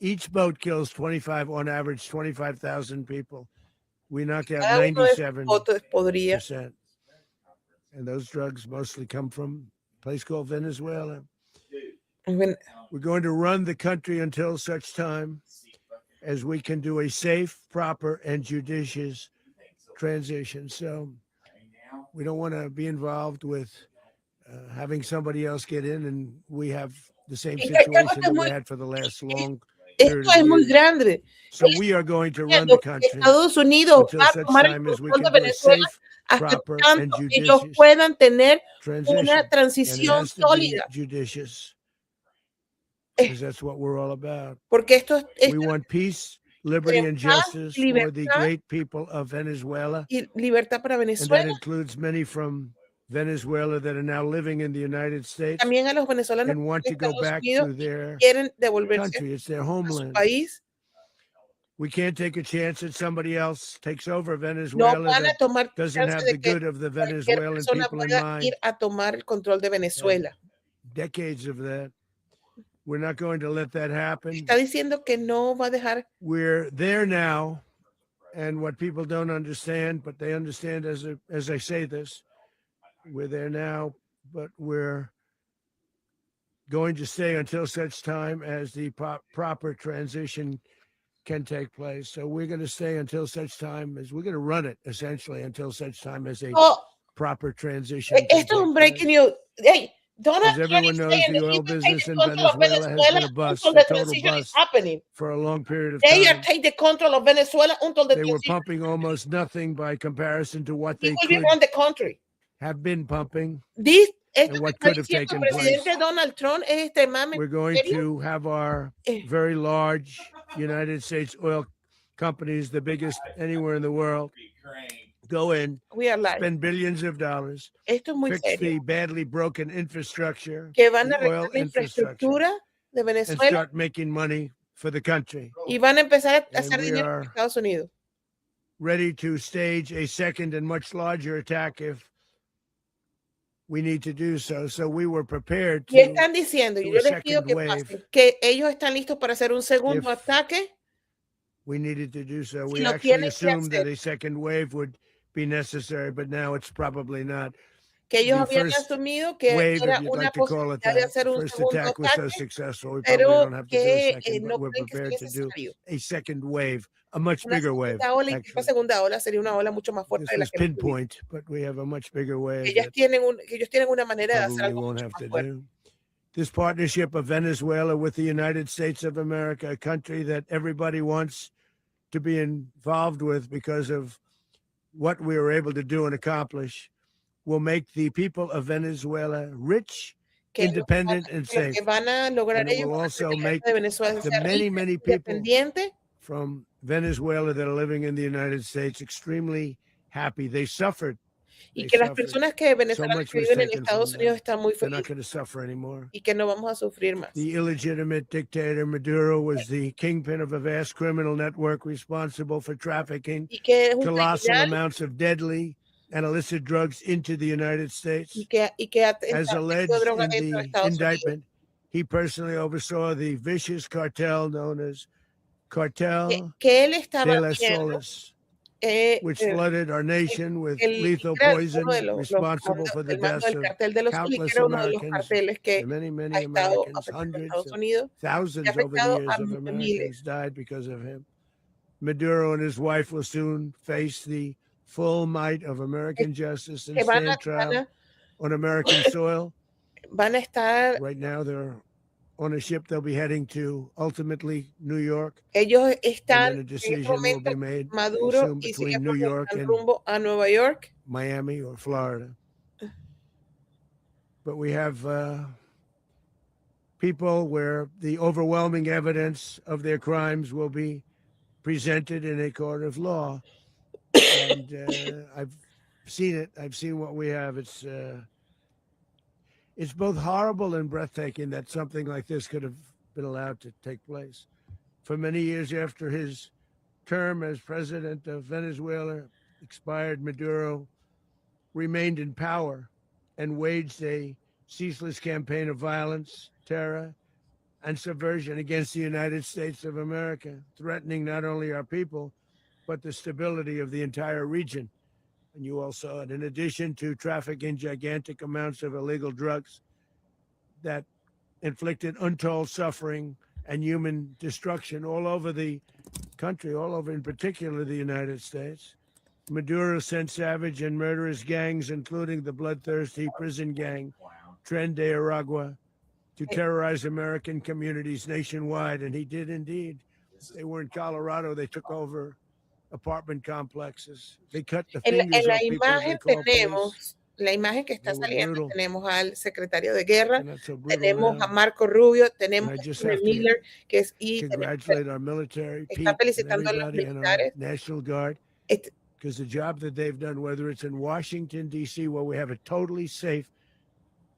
Each boat kills 25, on average, 25,000 people. We knocked out Cada uno de esos 97%. botes podría. And those drugs mostly come from a place called Venezuela. Ven- We're going to run the country until such time as we can do a safe, proper, and judicious transition. So we don't want to be involved with having somebody else get in, and we have the same y que algo situation que es that we muy, had for the last long period esto of es muy years. grande. So we are going to run the Diciendo que country Estados Unidos until va a such tomar el time as we control de can do a Venezuela safe, hasta proper, and tanto ellos judicious puedan tener una transition. And it transición has to be sólida. judicious Eh, because that's what we're all about. Porque esto We want peace, liberty, and paz, justice for the libertad great people of Venezuela. y libertad para And that Venezuela. includes many from Venezuela that are now living in the United States También a los venezolanos and want de to go Estados back Unidos to their quieren devolverse country. It's their a su homeland. país. We can't take a chance that somebody else takes over No Venezuela van a that tomar doesn't chance have de the que good of the cualquier Venezuelan persona people in pueda mind. ir a tomar el control de Had Venezuela. decades of that. We're not going to let that happen. Está diciendo que no va a dejar. We're there now, and what people don't understand, but they understand as I say this, we're there now, but we're going to stay until such time as the proper transition can take place. So we're going to stay until such time as we're going to run it essentially until such time as a Oh, proper transition can esto es un take breaking place. news. Hey, Donald As Trump everyone is knows, saying the that he oil will take business the in control of Venezuela has been Venezuela a bust, until a the total transition is bust happening. for a long period of They are time. take the control of Venezuela until the They were transition. pumping almost nothing by comparison to what He they will be could run the country. have been pumping This, esto and que what está could have diciendo el taken place. presidente Donald Trump es extremadamente We're going serio. to have our very large United States oil companies, the biggest anywhere in the world, go in, We are live. spend billions of dollars, Esto es muy fix serio. the badly broken infrastructure, Que van a the oil arreglar la infrastructure, infraestructura de and Venezuela start making money for the country. y van a empezar a And hacer we dinero en are Estados Unidos. ready to stage a second and much larger attack if we need to do so. So we were prepared Y to están diciendo, y do yo a les pido second que wave pasen, que ellos están listos para hacer un segundo if ataque we needed to do so. si We lo actually tienen que assumed hacer. that a second wave would be necessary, but now it's probably not. Que ellos The habían first asumido que wave, era if you'd una like to call it posibilidad de that, hacer the un first segundo attack was so ataque, successful, we probably pero don't have to do a que second, but no we're creen que sea prepared to do necesario. a second wave, a much Una bigger wave, segunda ola, y que esta actually. segunda ola sería una ola mucho más fuerte This de la was que hemos vivido. pinpoint, but we have a much bigger wave Que that ellos tienen una manera de hacer probably algo won't mucho have más to fuerte. do. This partnership of Venezuela with the United States of America, a country that everybody wants to be involved with because of what we were able to do and accomplish, will make the people of Venezuela rich, independent, and Que lo que safe. van a lograr And it ellos will van a hacer also que la make gente de Venezuela the sea many, rica, many people independiente, from Venezuela that are living in the United States extremely happy. They suffered. y They que las suffered. personas que So venezolanas much que was viven en taken Estados from Unidos them. están muy They're not felices going to suffer anymore. y que no vamos a sufrir más. The illegitimate dictator Maduro was the kingpin of a vast criminal network responsible for trafficking Y que es un colossal criminal amounts of deadly and illicit drugs into the United States. y que ha As metido alleged droga in dentro de the Estados Unidos. indictment, he personally oversaw the vicious cartel known as Cartel Que él estaba de las viendo Solas, which el, flooded our nation with lethal era poison, uno de los responsible for the el mando deaths del of cartel de los Soles, que countless era uno de los Americans, carteles que many, ha many estado Americans, afectando a hundreds Estados of Unidos, que ha thousands over the afectado years a of miles. Americans died because of him. Maduro and his wife will soon face the full might of American justice and Que stand trial on American soil. van a estar, Right now, they're on a ship. They'll be heading to ultimately New York, ellos and están then a en este decision will momento be made Maduro soon y sigue between New York están and rumbo a Nueva York. Miami or Florida. But we have people where the overwhelming evidence of their crimes will be presented in a court of law. And I've seen it. I've seen what we have. It's both horrible and breathtaking that something like this could have been allowed to take place. For many years after his term as president of Venezuela expired, Maduro remained in power and waged a ceaseless campaign of violence, terror, and subversion against the United States of America, threatening not only our people, but the stability of the entire region. And you all saw it. In addition to trafficking gigantic amounts of illegal drugs that inflicted untold suffering and human destruction all over the country, all over, in particular, the United States. Maduro sent savage and murderous gangs, including the bloodthirsty prison gang, Tren de Aragua, to terrorize American communities nationwide. And he did indeed. They were in Colorado. They took over apartment complexes. They cut the En fingers la off people they imagen call police. tenemos, la imagen que está They were saliendo, brutal. tenemos al secretario de guerra, They're not so brutal tenemos a now. Marco Rubio, And tenemos I a just Stephen have to Miller, que es, y congratulate our military, está Pete, and felicitando a los everybody, and our militares. National Guard, Este- because the job that they've done, whether it's in Washington, D.C., where we have a totally safe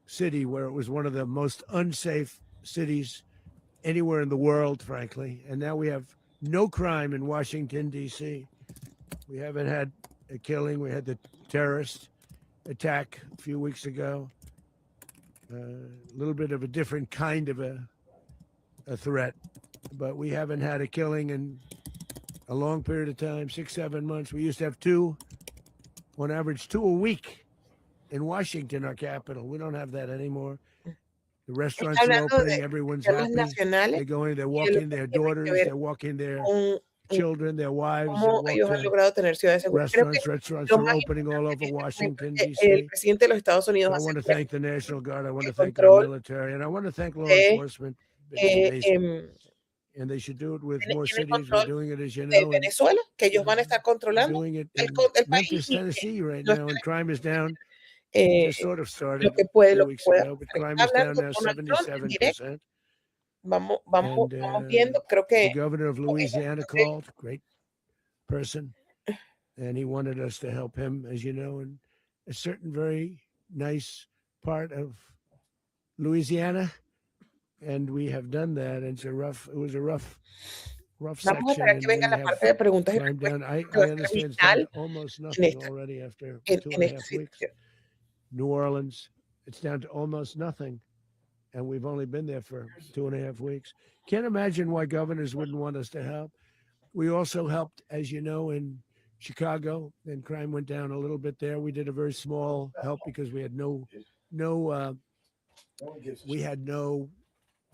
city, where it was one of the most unsafe cities anywhere in the world, frankly, and now we have no crime in Washington, D.C. We haven't had a killing. We had the terrorist attack a few weeks ago. A little bit of a different kind of a threat, but we haven't had a killing in a long period of time, 6-7 months. We used to have two, on average, 2 a week in Washington, our capital. We don't have that anymore. The restaurants are opening, everyone's happy. They go in, they're walking their daughters, they're walking their children, their wives. Cómo ellos han logrado tener ciudades seguras. Creo que Restaurants lo are más opening all over importante Washington, el D.C. presidente de los Estados So Unidos I want to asegura thank the National Guard. I want to el thank our control military, and I want to thank law de, enforcement. It's amazing. em, And they should do it with more tienen cities. We're control doing it, as you de know, in Venezuela, que ellos van a estar controlando doing it el, in el país. Memphis, Y Tennessee right no now, and crime is down. eh, Just sort of lo started que a puede, few lo que weeks pueda ago, but pasar. crime Está is down hablando now Donald Trump en directo. 77%. Vamos And viendo, creo the que governor of Louisiana called, great person, and he wanted us to help him, as you know, in a certain very nice part of Louisiana, and we have done that. And it was a rough vamos a section, esperar que and venga we la have parte de preguntas y crime down. respuestas, I que va a ser understand it's down vital to almost en nothing esta, already after en 2.5 esta weeks. situación. New Orleans, it's down to almost nothing. And we've only been there for 2.5 weeks. Can't imagine why governors wouldn't want us to help. We also helped, as you know, in Chicago, and crime went down a little bit there. We did a very small help because we had no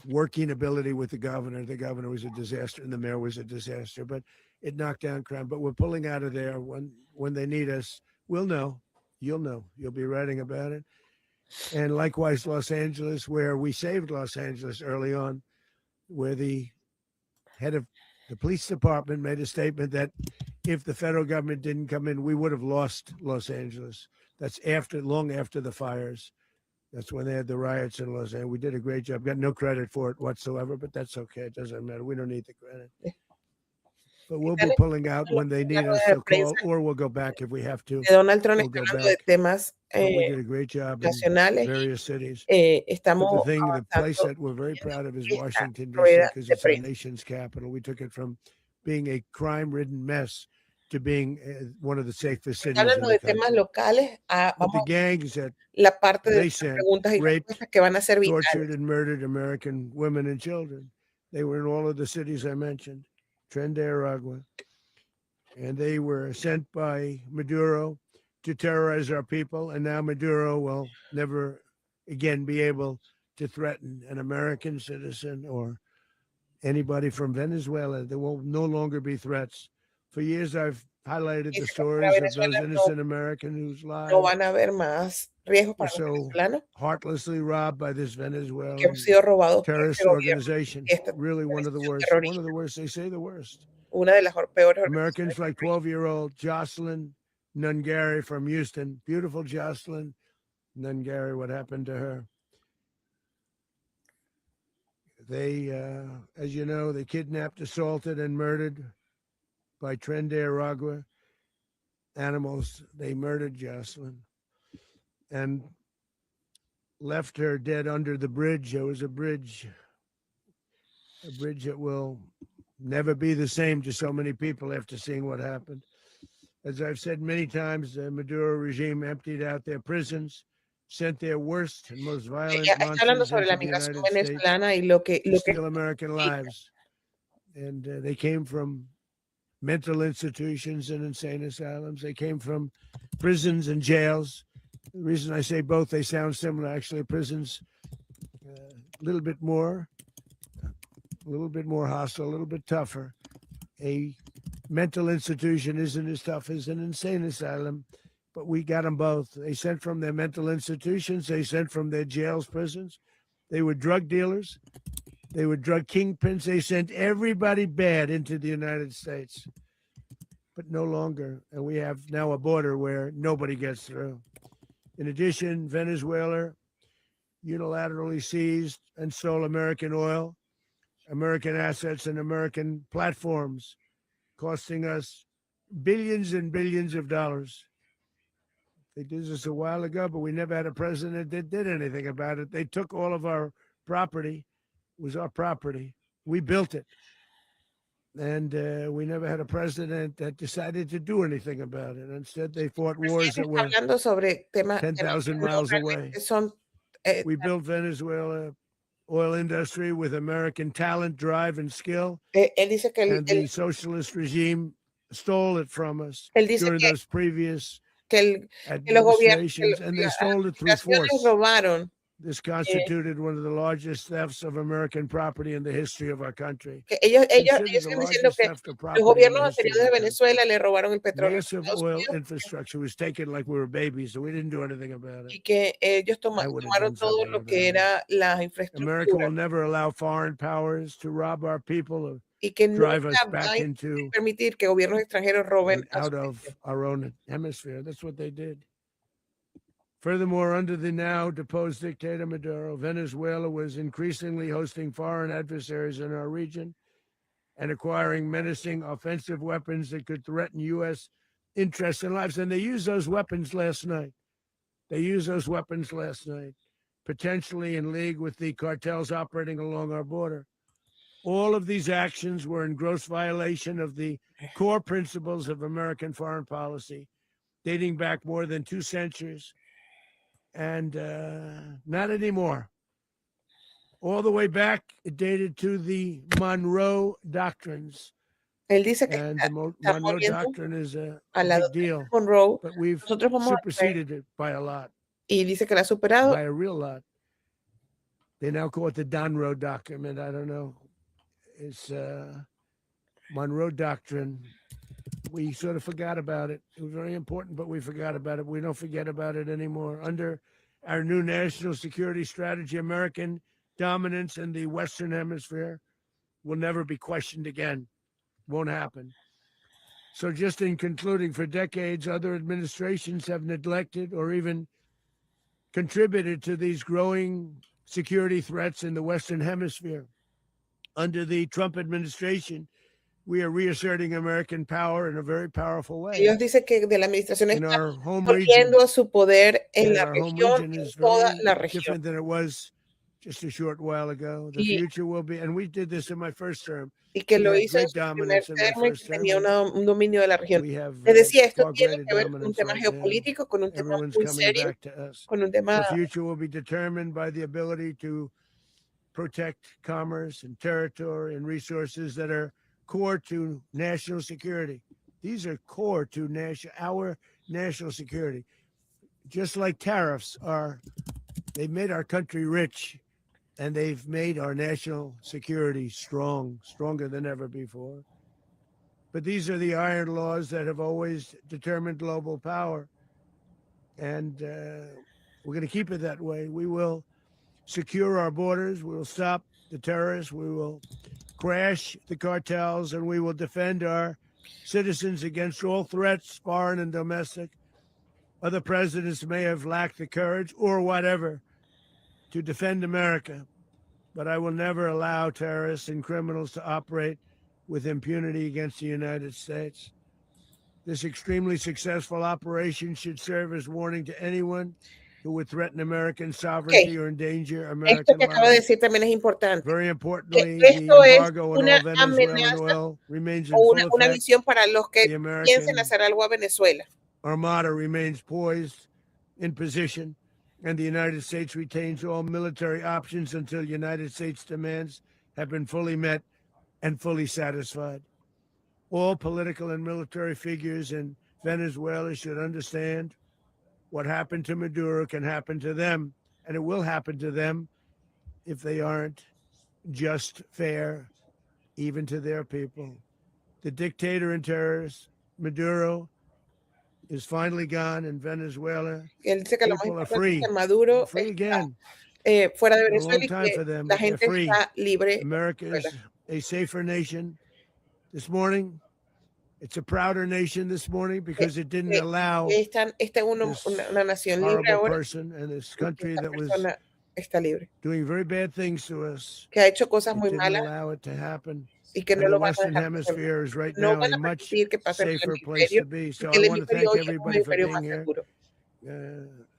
working ability with the governor. The governor was a disaster, and the mayor was a disaster. But it knocked down crime. But we're pulling out of there when they need us. We'll know. You'll know. You'll be writing about it. And likewise, Los Angeles, where we saved Los Angeles early on, where the head of the police department made a statement that if the federal government didn't come in, we would have lost Los Angeles. That's long after the fires. That's when they had the riots in Los Angeles. We did a great job. Got no credit for it whatsoever, but that's okay. It doesn't matter. We don't need the credit. But we'll be pulling out when they need us to call, or we'll go back if we have to. Donald Trump We'll está go hablando de back. temas But we did a great job in nacionales. various cities. Estamos The place avanzando that we're very proud of is esta Washington, D.C., rueda because de it's our prensa. nation's capital. We took it from being a crime-ridden mess to being one of the safest cities in Hablando the de temas country. locales, But the vamos gangs that a la parte de they las sent preguntas y raped, respuestas que van a ser tortured, vitales. and murdered American women and children. They were in all of the cities I mentioned, Tren de Aragua, and they were sent by Maduro to terrorize our people. And now Maduro will never again be able to threaten an American citizen or anybody from Venezuela. There will no longer be threats. For years, I've highlighted the stories of those innocent Americans whose lives no van a haber más riesgos were para los so venezolanos heartlessly robbed by this que han Venezuelan sido robados por terrorist este gobierno. organization. Esta Really one of the worst. terrorista, One of the worst. They say the worst. una de las peores Americans organizaciones. like 12-year-old Jocelyn Nungary from Houston. Beautiful Jocelyn Nungary. What happened to her? They, as you know, they kidnapped, assaulted, and murdered by Tren de Aragua animals. They murdered Jocelyn and left her dead under the bridge. There was a bridge that will never be the same to so many people after seeing what happened. As I've said many times, the Maduro regime emptied out their prisons, sent their worst and most violent Ella está hablando monsters sobre la into the migración United States venezolana y lo que to steal American significa. lives. And they came from mental institutions and insane asylums. They came from prisons and jails. The reason I say both, they sound similar. Actually, prisons a little bit more hostile, a little bit tougher. A mental institution isn't as tough as an insane asylum, but we got them both. They sent from their mental institutions. They sent from their jails, prisons. They were drug dealers. They were drug kingpins. They sent everybody bad into the United States, but no longer. And we have now a border where nobody gets through. In addition, Venezuela unilaterally seized and stole American oil, American assets, and American platforms, costing us billions and billions of dollars. They did this a while ago, but we never had a president that did anything about it. They took all of our property. It was our property. We built it. And we never had a president that decided to do anything about it. Instead, they fought wars that were Hablando sobre temas 10,000 miles away. son We built Venezuela oil industry with American talent, drive, and skill. él dice que And the socialist regime stole it from us él dice during those previous que los gobiernos, administrations, and they stole it through las force. robaron. This constituted one of the largest thefts of American property in the history of our country. Que ellos Considered the están diciendo largest que theft of los property in gobiernos the history anteriores of de our country. Venezuela le robaron el petróleo a Massive Estados oil Unidos infrastructure was taken like we were babies, so we didn't do anything about y it. que ellos I would have tomaron done todo something lo about que it. era la America will infraestructura never allow foreign powers to rob our people or y que drive us nunca back va a into permitir que gobiernos extranjeros roben and a su out of gente. our own hemisphere. That's what they did. Furthermore, under the now deposed dictator Maduro, Venezuela was increasingly hosting foreign adversaries in our region and acquiring menacing offensive weapons that could threaten U.S. interests and lives. And they used those weapons last night. Potentially in league with the cartels operating along our border. All of these actions were in gross violation of the core principles of American foreign policy, dating back more than 2 centuries. And not anymore. All the way back, it dated to the Monroe Doctrines. Él dice que And the Monroe Doctrine is a big deal, Monroe, but we've nosotros vamos a superseded it by a lot, y dice que la ha superado. by a real lot. They now call it the Monroe Document. I don't know. It's Monroe Doctrine. We sort of forgot about it. It was very important, but we forgot about it. We don't forget about it anymore. Under our new national security strategy, American dominance in the Western Hemisphere will never be questioned again. Won't happen. So just in concluding, for decades, other administrations have neglected or even contributed to these growing security threats in the Western Hemisphere. Under the Trump administration, we are reasserting American power in a very powerful way. Ellos dicen que de la administración In está our home region, volviendo a su poder en la our home región, region is en toda very la región. different than it was just a short while ago. The future will be, and we did this in my first term. Y que We lo had hizo en great su primer dominance in my termo y first que term. tenía un dominio de la región. We have Les decía, esto far tiene greater que ver con un dominance tema right now. geopolítico, con un tema Everyone's muy coming serio, back to us. con un tema The future will be determined by the ability to protect commerce and territory and resources that are core to national security. These are core to our national security. Just like tariffs are, they've made our country rich, and they've made our national security stronger than ever before. But these are the iron laws that have always determined global power. And we're going to keep it that way. We will secure our borders. We will stop the terrorists. We will crash the cartels, and we will defend our citizens against all threats, foreign and domestic. Other presidents may have lacked the courage or whatever to defend America, but I will never allow terrorists and criminals to operate with impunity against the United States. This extremely successful operation should serve as warning to anyone who would threaten American sovereignty or endanger esto American que acaba de lives. decir también es importante. Very Que importantly, the esto es embargo on una all Venezuelan amenaza oil remains in o full una effect. misión para los que The piensen American hacer algo a Venezuela. Armada remains poised in position and the United States retains all military options until United States demands have been fully met and fully satisfied. All political and military figures in Venezuela should understand what happened to Maduro can happen to them, and it will happen to them if they aren't just, fair, even to their people. The dictator and terrorist, Maduro, is finally gone in Venezuela. Él dice que lo más People are importante es free. que Maduro Free está again. fuera de Been a Venezuela long y time que for them, la but they're gente free. está libre. America is a safer nation this morning. It's a prouder nation this morning because it didn't allow Esta es this una nación libre horrible ahora. person and this Porque country esta that was persona está libre, doing very bad things to us. que ha hecho cosas It muy didn't malas allow it to happen. y que And no the lo van a Western dejar que se Hemisphere is right no now van a a much permitir que pase por el safer place hemisferio, to be. So porque I el want to hemisferio thank hoy es un everybody for hemisferio being más here. seguro.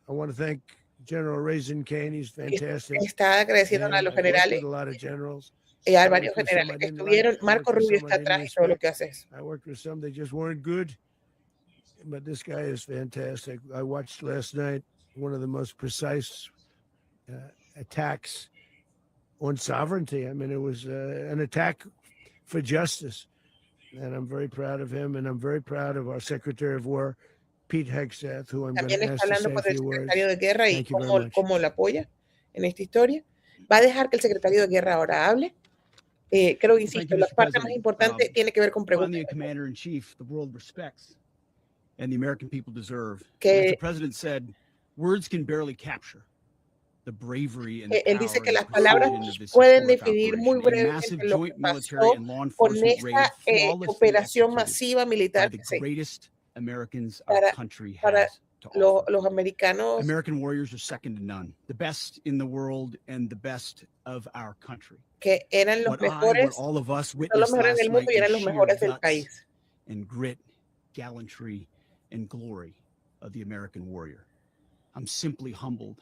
I want to thank General Raisin Kane. He's fantastic. Está agradeciendo a Man, los I worked generales, with a lot of generals. a I varios worked with some generales I que didn't estuvieron. like. I Marco worked with Rubio some I está didn't atrás y todo lo respect. que hace eso. I worked with some that just weren't good. But this guy is fantastic. I watched last night one of the most precise attacks on sovereignty. I mean, it was an attack for justice. And I'm very proud of him. And I'm very proud of our Secretary of War, Pete Hegseth, who I'm going También to está ask to hablando say a por el few words. secretario de guerra y Thank you very much. cómo lo apoya en esta historia. Va a dejar que el secretario de guerra ahora hable. Creo que, insisto, you, la Mr. parte más President. importante tiene que ver con preguntas. Finally, a commander in chief the world respects and the American people deserve. Que- As the president said, words can barely capture the bravery and the Él power dice que and las the palabras precision of this pueden historic definir muy operation. A massive brevemente lo que joint military pasó and law con enforcement raid esta flawlessly operación executed masiva by militar the que se greatest Americans our para- country para has to offer. los americanos, American warriors are second to none, the best in the world and the best of our country. que eran los What mejores, all of us son los witnessed mejores last del mundo night y eran was los sheer mejores del guts país. and grit, gallantry, and glory of the American warrior. I'm simply humbled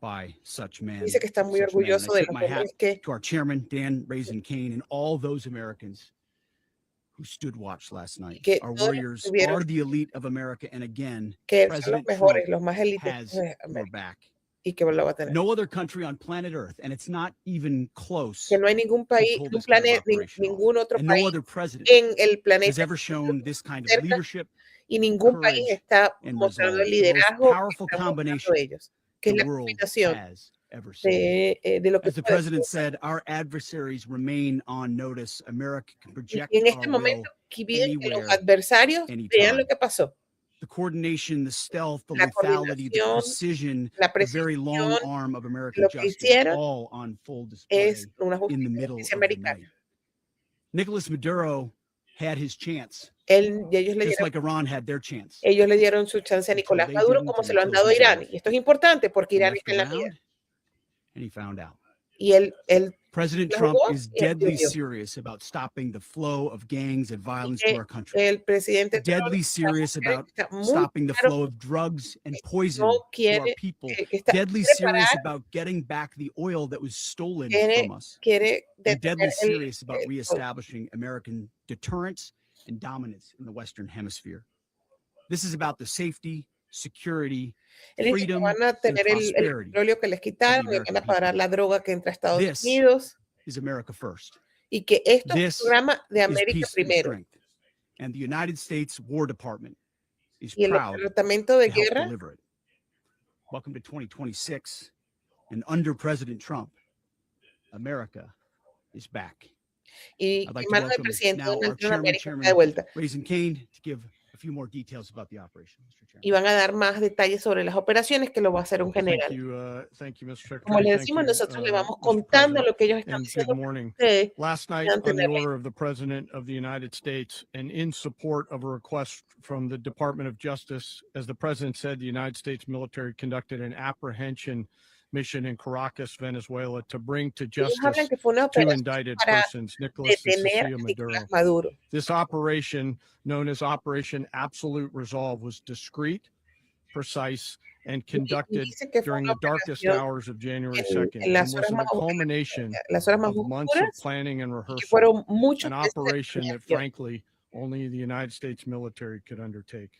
by such men. Dice que está muy such men. And orgulloso I de tip los my hat hombres que to our chairman, Dan Raisin Kane, and all those Americans who stood watch last night. que Our todos warriors estuvieron- are the elite of America, and again, que son los President mejores, Trump los más élites has de your América back. y que lo va a tener. No other country on planet Earth, and it's not even close, Que no hay ningún país, pull un this kind of planeta, operation off. ningún otro and no país other president en el has planeta ever shown this kind of cerca leadership y ningún país courage, está and mostrando resolve. el The most liderazgo que powerful están mostrando combination ellos, que es the la world combinación has ever seen. de lo que As the puede president ser. said, our adversaries remain on notice. America can Y project en este our will. momento que piden que los anywhere, adversarios vean anytime. lo que pasó. The coordination, the stealth, the La lethality, the coordinación, precision, la the very long precisión, arm of American lo que justice, hicieron all on full display es una in the middle justicia of the americana. night. Nicolas Maduro had his chance, Ellos le just dieron like Iran had their chance. Ellos le dieron su chance a Until Nicolás they Maduro didn't como and se lo han until dado a he Irán. didn't. Y esto es importante porque He Irán left está en la around, mira. and he found out. Y él President la Trump jugó is y él deadly perdió. serious about stopping the flow of gangs and violence que to our country. el presidente Deadly serious about está muy stopping the claro flow of drugs and poison no to our quiere people. que está Deadly serious preparado, about getting back the oil that was stolen quiere, from us. quiere And deadly detener serious about el- reestablishing American deterrence and dominance in the Western Hemisphere. This is about the safety, security, él dice que freedom, van a and tener el prosperity petróleo que les quitaron y American van a parar people. la droga que entra a Estados This Unidos is America first. y que esto es This un programa de is América peace and primero. strength. And the United States War Department is Y el proud Departamento de to help Guerra deliver it. Welcome to 2026. And under President Trump, America is back. y I'd like to mano del welcome presidente now our Donald Trump, chairman, América está Chairman de vuelta. Raisin Kane, to give a few more details about the operation, Mr. Chairman. Y van a dar más detalles sobre las operaciones que lo va a hacer un general. Thank you, Mr. Secretary. Como le Thank decimos, you, nosotros le vamos Mr. contando President, lo que ellos están and haciendo good para morning. ustedes. Last night, Puedan on the tenerle. order of the President of the United States and in support of a request from the Department of Justice, as the President said, the United States military conducted an apprehension mission in Caracas, Venezuela, to bring to Ellos justice hablan que fue una two operación indicted para persons, Nicolas and detener Cecilia a Maduro. Nicolás Maduro. This operation, known as Operation Absolute Resolve, was discreet, precise, and conducted dice que fue during una the darkest operación hours of January en 2nd and las was horas the más culmination las horas más of months of oscuras planning and y que rehearsal, fueron muchos an meses de operation that planeación. frankly only the United States military could undertake.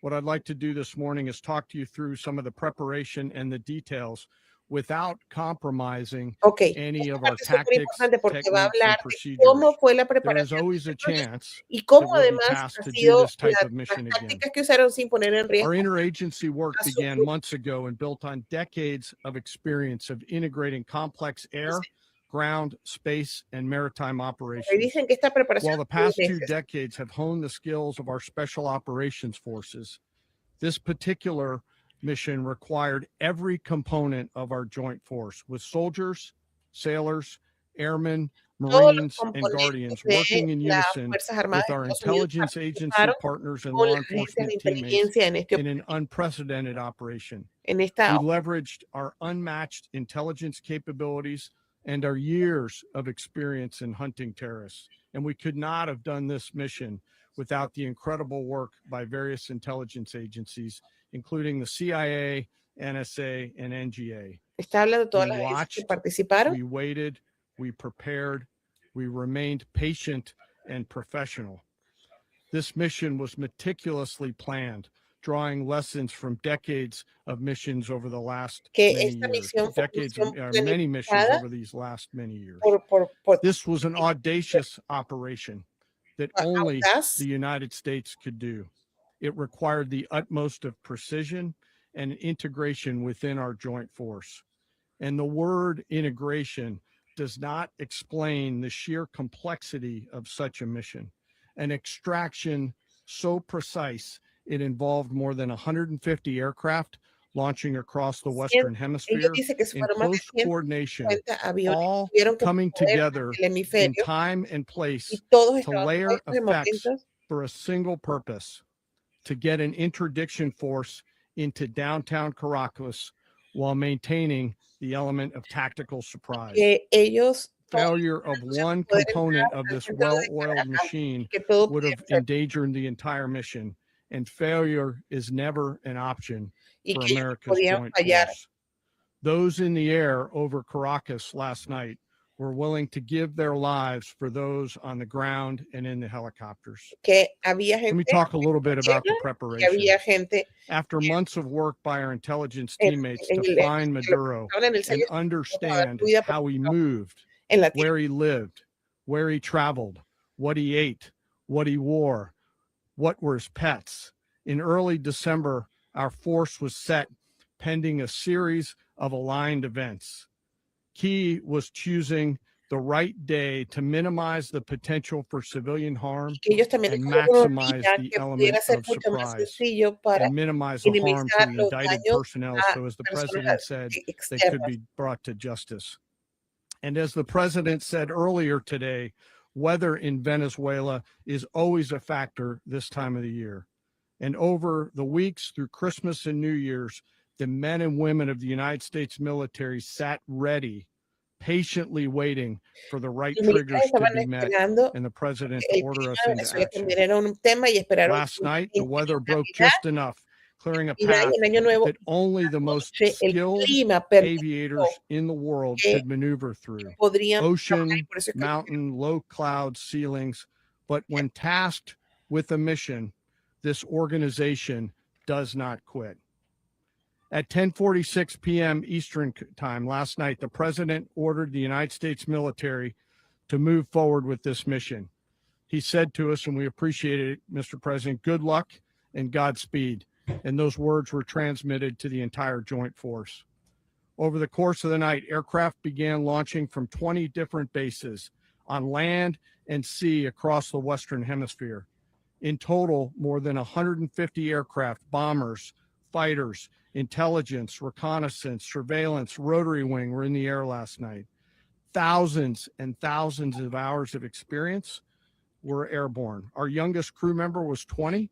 What I'd like to do this morning is talk to you through some of the preparation and the details without compromising Ok, any esta of our parte es súper tactics, importante porque va a techniques, hablar and de procedures. cómo fue la There is preparación de always este a proyecto chance y that cómo we'll be además tasked ha to do sido this type las of mission again. tácticas que usaron sin poner en Our riesgo interagency work a su began grupo. months ago and built on decades of experience of integrating complex air, ground, space, and maritime Me operations. dicen que esta preparación While the tuvo past 2 meses. decades have honed the skills of our special operations forces, this particular mission required every component of our joint force, with soldiers, sailors, airmen, Todos los Marines, and componentes Guardians de working in las unison Fuerzas Armadas with de our Estados Unidos intelligence agency participaron partners and con law las agencias de enforcement teammates inteligencia en este in an unprecedented operation. en We esta leveraged our unmatched intelligence capabilities and our years of experience in hunting terrorists. And we could not have done this mission without the incredible work by various intelligence agencies, including the CIA, NSA, and NGA. está hablando de todas We las agencias que watched, participaron. we waited, we prepared, we remained patient and professional. This mission was meticulously planned, drawing lessons from decades of missions over the last Que many esta years, misión fue decades of many missions planificada over these last many years. por This was an audacious operation that only audaz the United States could do. It required the utmost of precision and integration within our joint force. And the word integration does not explain the sheer complexity of such a mission. An extraction so precise, it involved more than 150 aircraft launching across the Western ellos Hemisphere dicen que in fueron más de close coordination, 150 aviones que all tuvieron que coming mover together hacia el in hemisferio time and y place todos to estaban layer puestos en effects momentos for a single purpose: to get an interdiction force into downtown Caracas while maintaining the element of tactical surprise. que ellos todos Failure of one poder component entrar of al this centro de well-oiled Caracas machine y que todo would have pudiera ser endangered the entire mission, and failure is never an option y for que ellos America's podían joint fallar. force. Those in the air over Caracas last night were willing to give their lives for those on the ground and in the helicopters. Que había Let me gente talk a little bit about the tierra y preparation. había gente After months of work by our intelligence en, teammates en to el, find en lo que Maduro estaban en el and sello para ver understand su vida how he política moved, en la tierra. where he lived, where he traveled, what he ate, what he wore, what were his pets. In early December, our force was set pending a series of aligned events. Key was choosing the right day to minimize the potential for civilian harm Que ellos también and escogieron un maximize día the que element pudiera ser of mucho más surprise sencillo para and minimize the harm to minimizar the los indicted daños personnel, a so as the personas president said, they could externas. be brought to justice. And as the president said earlier today, weather in Venezuela is always a factor this time of the year. And over the weeks through Christmas and New Year's, the men and women of the United States military sat ready, patiently waiting for the right Los triggers militares to estaban be met esperando and the president que to el order us clima de into Venezuela action. también era un tema y esperaron Last night, the en weather broke Navidad, just enough, clearing a Navidad path y en Año Nuevo. that only the most El skilled clima permitió aviators in the world que could maneuver through. podrían trabajar y Ocean, por eso es que mountain, low cloud ceilings. But when tasked with a mission, this organization does not quit. At 10:46 p.m. Eastern time last night, the president ordered the United States military to move forward with this mission. He said to us, and we appreciate it, Mr. President, good luck and Godspeed. And those words were transmitted to the entire joint force. Over the course of the night, aircraft began launching from 20 different bases on land and sea across the Western Hemisphere. In total, more than 150 aircraft, bombers, fighters, intelligence, reconnaissance, surveillance, rotary wing were in the air last night. Thousands and thousands of hours of experience were airborne. Our youngest crew member was 20,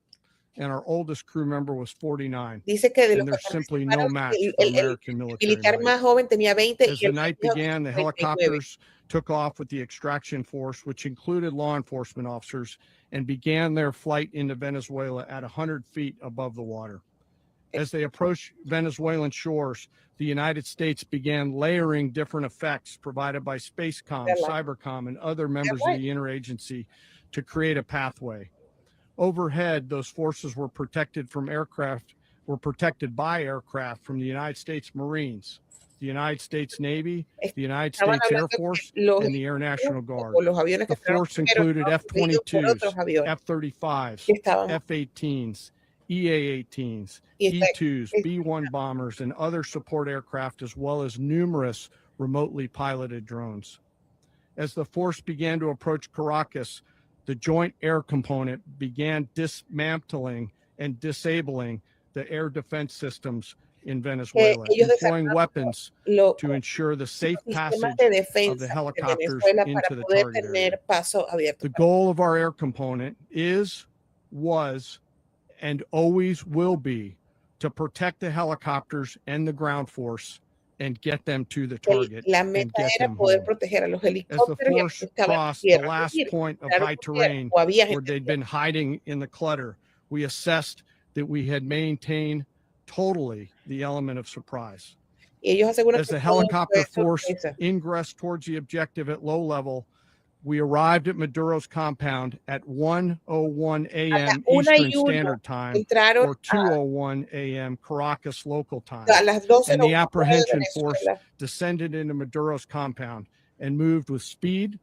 and our oldest crew member was 49. dice que de los And que there's simply no participaron, match for American military militar might. más joven tenía 20 As y the el night más viejo began, the 39. helicopters took off with the extraction force, which included law enforcement officers, and began their flight into Venezuela at 100 feet above the water. As they approached Venezuelan shores, the United States began layering different effects provided by Spacecom, Cybercom, and other members of the interagency to create a pathway. Overhead, those forces were protected by aircraft from the United States Marines, the United States Navy, the United Estaban States Air hablando Force, que los and the Air National Guard. los aviones que The estaban force primero included estaban protegidos por otros F-22s, aviones F-35s, que estaban F-18s, EA-18s, y esta- E-2s, B-1 bombers, and other support aircraft, as well as numerous remotely piloted drones. As the force began to approach Caracas, the Joint Air Component began dismantling and disabling the air defense systems in Venezuela, ellos employing desarmaron weapons los to ensure the safe sistemas passage de of the defensa de helicopters Venezuela para into the poder target area. tener paso abierto. The goal of our air component was, and always will be to protect the helicopters and the ground force and get them to the target La and meta get era them poder home. proteger a los As the helicópteros y a los force que estaban en crossed the tierra. Es last decir, point of entraron high por tierra, terrain o había where gente they'd been hiding in the clutter, we assessed that we had maintained totally the element of surprise. y ellos aseguran As que the todo helicopter fue force sorpresa. ingressed towards the objective at low level, we arrived at Maduro's compound at 1:01 a.m. A la 1:01 Eastern Standard Time entraron or 2:01 a.m. Caracas local time. a las 12 And the hora de apprehension force Venezuela. descended into Maduro's compound and moved with speed,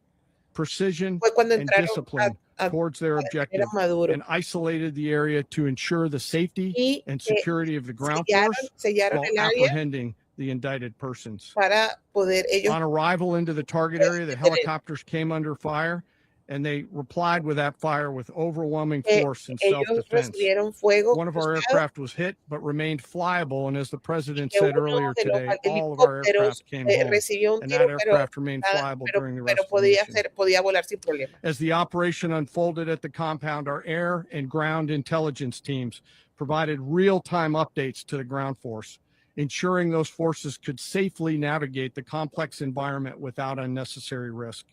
precision, Fue cuando and entraron discipline a towards their detener objective a Maduro and isolated the area to ensure the safety y and security of the ground sellaron, force sellaron while el área apprehending the indicted persons. para poder ellos On arrival into the target area, the helicopters came under fire and they replied with that fire with overwhelming force and ellos self-defense. recibieron fuego One of our cruzado, aircraft was hit but remained flyable, and as the president que said uno earlier de los today, all of our helicópteros aircraft came home, recibió un and tiro, that aircraft remained flyable during the rest of the mission. podía volar sin problema. As the operation unfolded at the compound, our air and ground intelligence teams provided real-time updates to the ground force, ensuring those forces could safely navigate the complex environment without unnecessary risk.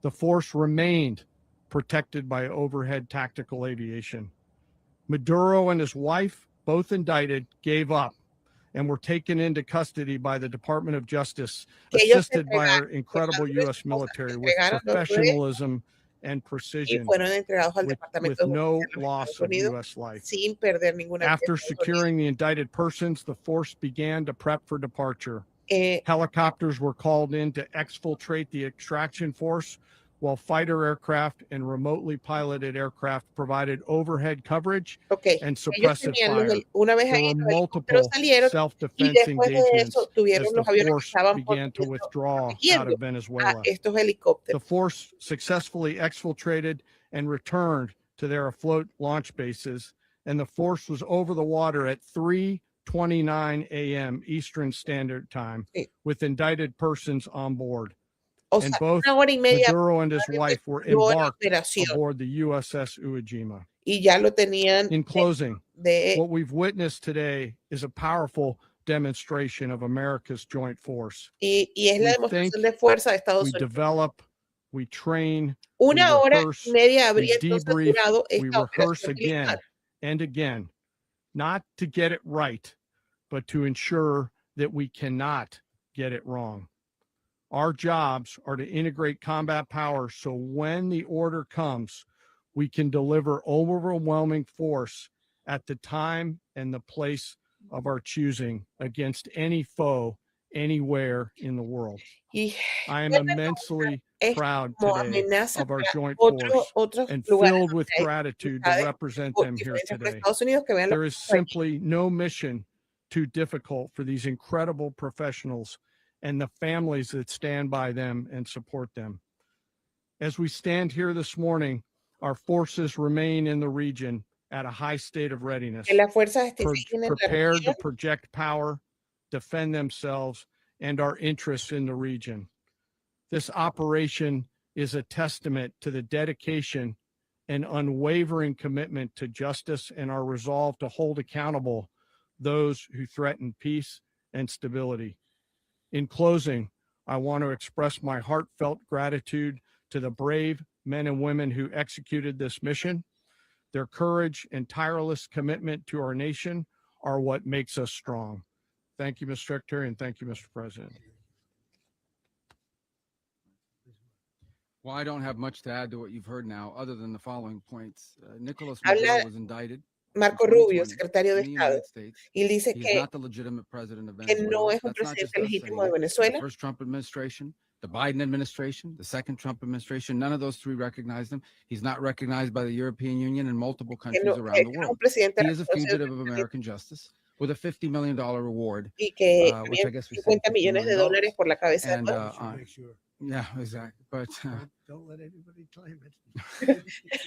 The force remained protected by overhead tactical aviation. Maduro and his wife, both indicted, gave up and were taken into custody by the Department of Justice, assisted by our incredible U.S. military with professionalism and precision, fueron entregados al with Departamento de no Justicia de los loss Estados of Unidos U.S. life. sin perder ninguna vida After de Estados Unidos. securing the indicted persons, the force began to prep for departure. Helicopters were called in to exfiltrate the extraction force, while fighter aircraft and remotely piloted aircraft provided overhead coverage and suppressive fire. Una vez There ahí were los multiple helicópteros salieron y self-defense después de engagements eso as tuvieron the los aviones que force estaban began to withdraw out protegiendo of a Venezuela. estos The helicópteros. force successfully exfiltrated and returned to their afloat launch bases, and the force was over the water at 3:29 a.m. Eastern Standard Time with indicted persons on board. And both Maduro and his wife were embarked aboard the USS Iwo Jima. Y ya lo tenían In closing, what we've witnessed today is a powerful demonstration of America's joint force. y es la We demostración think, de fuerza de Estados we Unidos. develop, we train, we Una hora rehearse, y media we habría entonces debrief, durado we esta rehearse operación again militar. and again, not to get it right, but to ensure that we cannot get it wrong. Our jobs are to integrate combat power so when the order comes, we can deliver overwhelming force at the time and the place of our choosing against any foe anywhere in the world. Y I am immensely proud today amenaza of our para joint force otros and lugares filled with donde hay gratitude to dificultades represent o them here diferencias con today. Estados Unidos que vean lo There que is estamos aquí. simply no mission too difficult for these incredible professionals and the families that stand by them and support them. As we stand here this morning, our forces remain in the region at a high state of readiness, Que las fuerzas siguen en la prepared to región project power, defend themselves, and our interests in the region. This operation is a testament to the dedication and unwavering commitment to justice and our resolve to hold accountable those who threaten peace and stability. In closing, I want to express my heartfelt gratitude to the brave men and women who executed this mission. Their courage and tireless commitment to our nation are what makes us strong. Thank you, Mr. Secretary, and thank you, Mr. President. Well, I don't have much to add to what you've heard now, other than the following points. Nicolas Habla Maduro was indicted in Marco Rubio, 2020 secretario de in the Estado, United States. y dice He is que, not the legitimate president of que no Venezuela. es un That's not just presidente us legítimo saying de it. The Venezuela. first Trump administration, the Biden administration, the second Trump administration, none of those three recognized him. He's not recognized by the European Union and multiple Que countries no, around the que no es un world. presidente He is a reconocido fugitive of American justice with a $50 million reward, y que which I también guess we say 50 $50 millones de million. dólares por la cabeza de And todo. We should make sure. yeah, exactly. But Don't let anybody claim it.